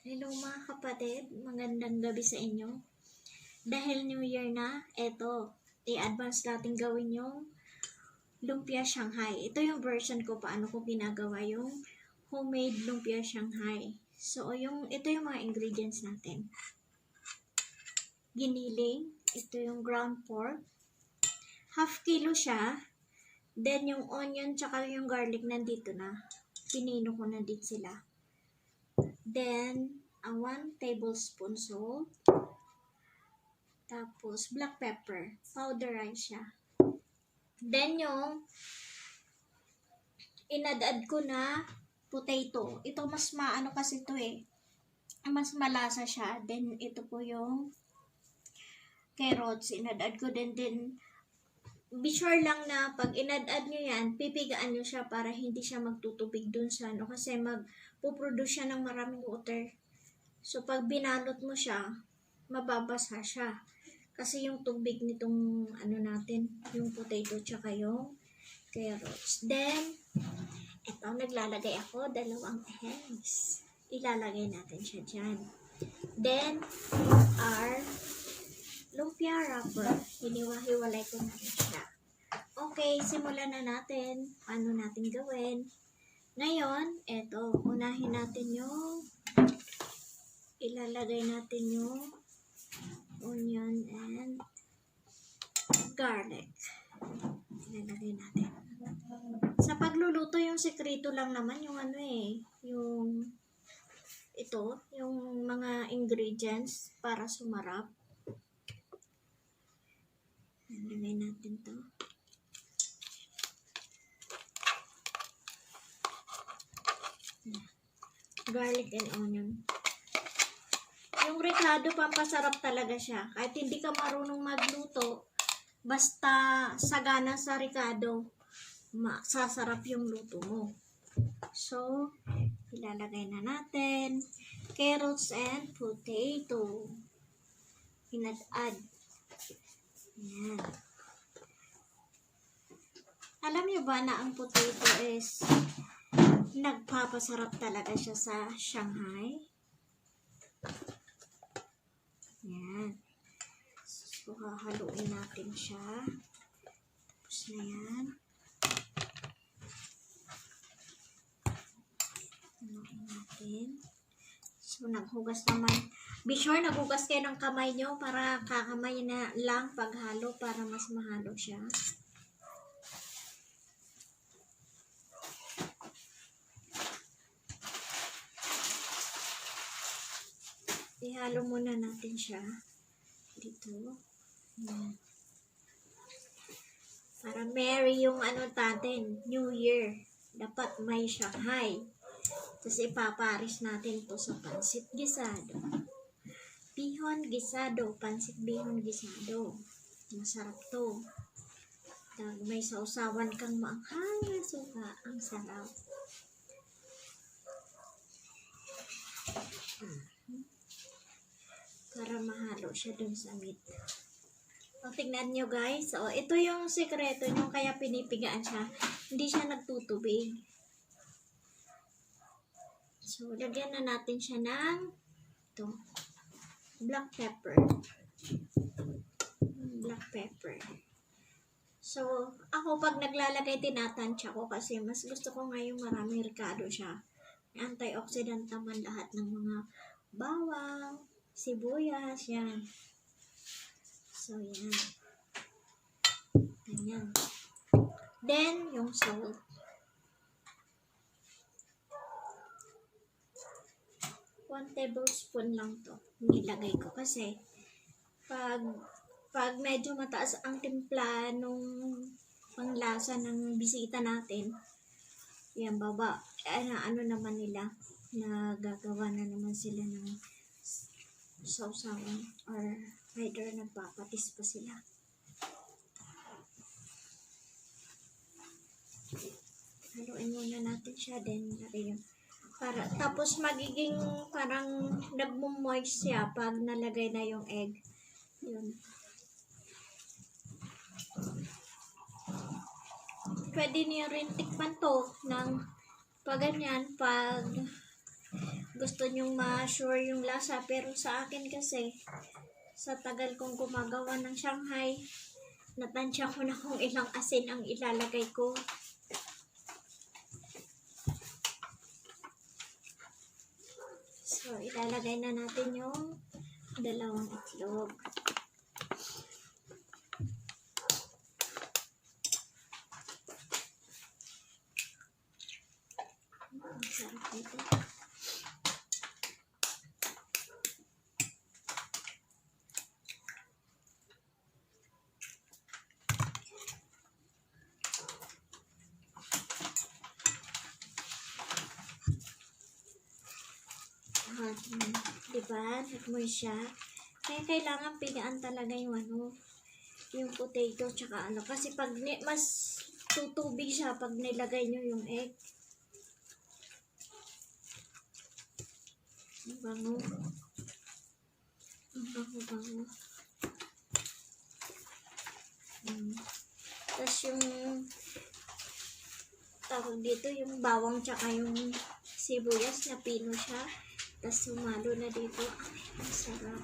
Hello mga kapatid, magandang gabi sa inyo. Dahil New Year na, eto, i-advance natin gawin yung Lumpiang Shanghai. Ito yung version ko paano ko ginagawa yung homemade Lumpiang Shanghai. So, ito yung mga ingredients natin. Giniling, ito yung ground pork. Half kilo siya. Then yung onion tsaka yung garlic nandito na. Pinino ko na din sila. Then, 1 tablespoon salt. Tapos, black pepper. Powderize siya. Then, yung inad-add ko na potato. Ito, mas maano kasi ito eh. Mas malasa siya. Then, ito po yung carrots. Inad-add ko din. Be sure lang na pag inad-add nyo yan, pipigaan nyo siya para hindi siya magtutubig dun sa ano. Kasi magpuproduce siya ng maraming water. So, pag binalot mo siya, mababasa siya. Kasi yung tubig nitong ano natin, yung potato tsaka yung carrots. Then, ito, naglalagay ako 2 eggs. Ilalagay natin siya dyan. Then, our lumpia wrapper. Hiniwa-hiwalay ko na rin siya. Okay, simulan na natin. Paano natin gawin? Ngayon, ito, unahin natin yung ilalagay natin yung onion and garlic. Ilalagay natin. Sa pagluluto, yung sekreto lang naman yung ano eh, yung ito, yung mga ingredients para sumarap. Ilalagay natin to. Garlic and onion. Yung ricado, pampasarap talaga siya. Kahit hindi ka marunong magluto, basta sagana sa ricado, sasarap yung luto mo. So, ilalagay na natin carrots and potato. Inad-add. Yan. Alam niyo ba na ang potato is nagpapasarap talaga siya sa Shanghai? Yan. So, hahaluin natin siya. Tapos na yan. Haluin natin. So, naghugas naman. Be sure, naghugas kayo ng kamay nyo para kakamay na lang paghalo para mas mahalo siya. Ihalo muna natin siya dito. Yan. Para merry yung ano natin, New Year. Dapat may Shanghai. Tapos ipaparis natin to sa pansit gisado. Bihon gisado. Pansit bihon gisado. Masarap to. Dahil may sausawan kang maanghang na suka. Ang sarap. Para mahalo siya dun sa meat. O, tignan nyo guys. O, ito yung sekreto nyo kaya pinipigaan siya. Hindi siya nagtutubig. So, lagyan na natin siya ng ito, black pepper. Black pepper. So, ako pag naglalagay, tinatansya ko kasi mas gusto ko ngayon maraming ricado siya. Antioxidant naman lahat ng mga bawang, sibuyas, yan. So, yan. Ganyan. Then, yung salt. 1 tablespoon lang to. Nilagay ko kasi pag medyo mataas ang timpla nung panglasa ng bisita natin, yan, baba. Ano naman nila, nagagawa na naman sila ng sausawan or either nagpapatis pa sila. Haluin muna natin siya, then lagyan. Tapos magiging parang nagmo-moist siya pag nalagay na yung egg. Yun. Pwede niyo rin tikman to ng pag ganyan, pag gusto nyong ma-sure yung lasa. Pero sa akin kasi, sa tagal kong gumagawa ng Shanghai, natansya ko na kung ilang asin ang ilalagay ko. So, ilalagay na natin yung dalawang itlog. Ang sarap nito. Diba? Nagmoy siya. Kaya kailangan pigaan talaga yung yung potato tsaka kasi pag mas tutubig siya pag nilagay nyo yung egg. Ang bango. Ang bango. Tapos yung tawag dito, yung bawang tsaka yung sibuyas na pino siya. Tapos sumalo na dito. Ang sarap.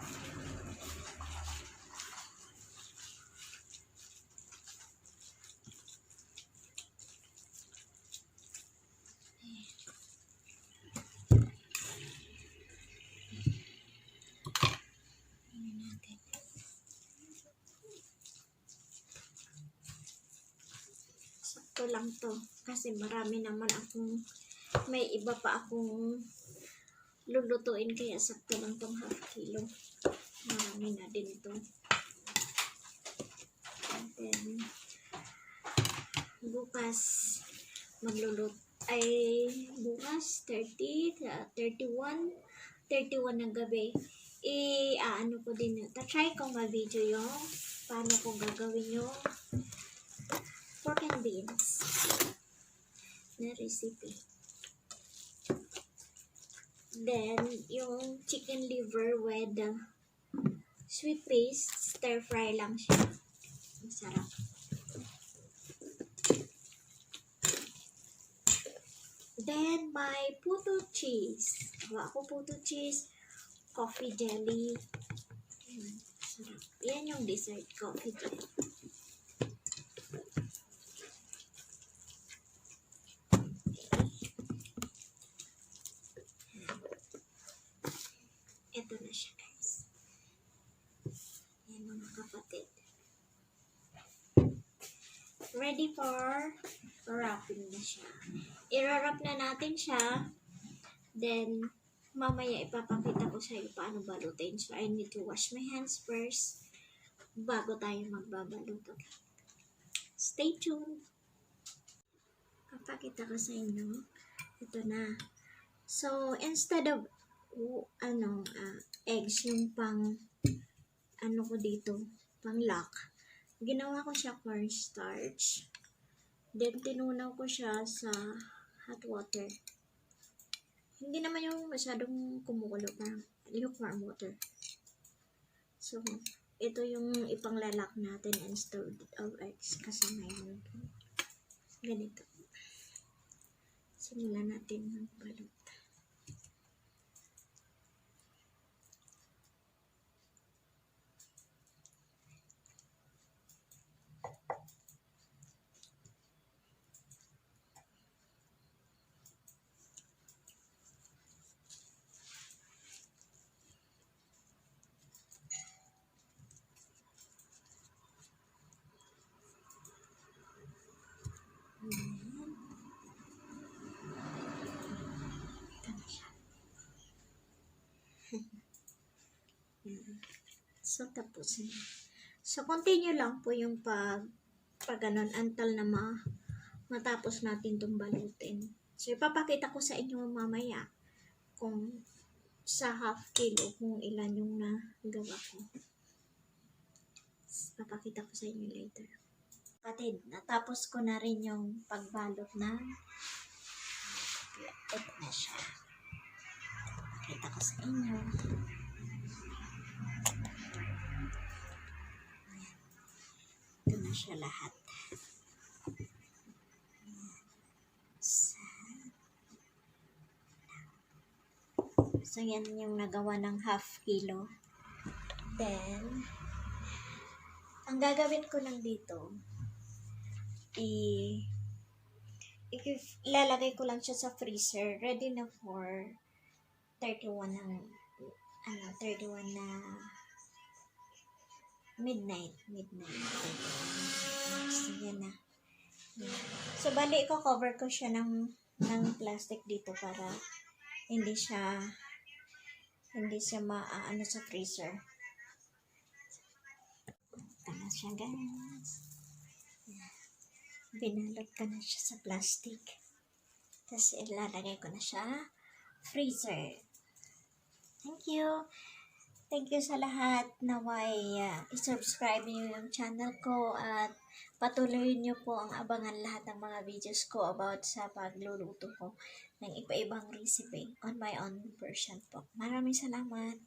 Sakto lang to. Kasi marami naman may iba pa akong lulutuin, kaya sakto lang tong half kilo. Marami na din ito. And then, bukas bukas 31 ng gabi. Ano ko din yun. Try ko ma-video yung paano ko gagawin yung pork and beans na recipe. Then, yung chicken liver with sweet paste, stir fry lang siya. Masarap. Then, may puto cheese. Gawa ko puto cheese, coffee jelly. Sarap. Yan yung dessert, coffee jelly. Ito na siya, guys. Yan mga kapatid. Ready for wrapping na siya. I-wrap na natin siya. Then, mamaya ipapakita ko sa iyo paano balutin. So, I need to wash my hands first bago tayo magbabalot. Okay? Stay tuned. Papakita ko sa inyo. Ito na. So, instead of eggs, yung pang ko dito, pang lock, ginawa ko siya cornstarch. Then, tinunaw ko siya sa hot water. Hindi naman yung masyadong kumukulo, parang lukewarm water. So, ito yung ipanglalak natin instead of eggs kasi ngayon ganito. Simulan natin magbalot. So, tapos na. So, continue lang po yung pag ganun until na matapos natin itong balutin. So, ipapakita ko sa inyo mamaya kung sa half kilo kung ilan yung nagawa ko. Papakita ko sa inyo later. Kapatid, natapos ko na rin yung pagbalot na ito na siya. Papakita ko sa inyo. Ito na siya lahat. So, yan yung nagawa ng half kilo. Then, ang gagawin ko lang dito, ilalagay ko lang siya sa freezer. Ready na for 31 na midnight. So, yan na. So, bali, i-cover ko siya ng plastic dito para hindi siya maaano sa freezer. Ito na siya, guys. Binalot ko na siya sa plastic. Tapos, ilalagay ko na siya freezer. Thank you. Thank you sa lahat. Naway i-subscribe niyo yung channel ko at patuloy niyo po ang abangan lahat ng mga videos ko about sa pagluluto ko ng iba-ibang recipe on my own version po. Maraming salamat.